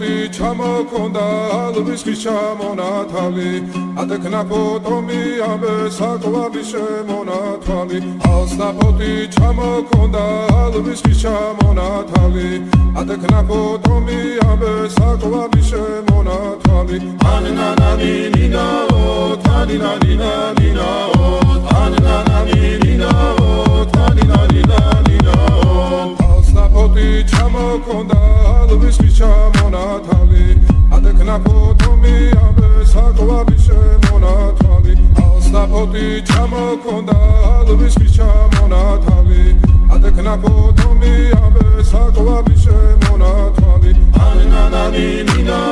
ჩამოქონდა ალვის ხის ჩამონათალი ატექნა ფოტომი ამბე საკვები შემონათვალი ალსნაფოთი ჩამოქონდა ალვის ხის ჩამონათალი ატექნა ფოტომი ამბე საკვები შემონათვალი ანანანინინაო თანინანინანინაო ანანანინინაო თანინანინანინაო ალსნაფოთი ჩამოქონდა ალვის ხის ჩამონათალი ატექნა ფოტომი ამბე საკვები შემონათვალი ალსნაფოთი ჩამოქონდა ალვის ხის ჩამონათალი ატექნა ფოტომი ამბე საკვები შემონათვალი ანანანინინაო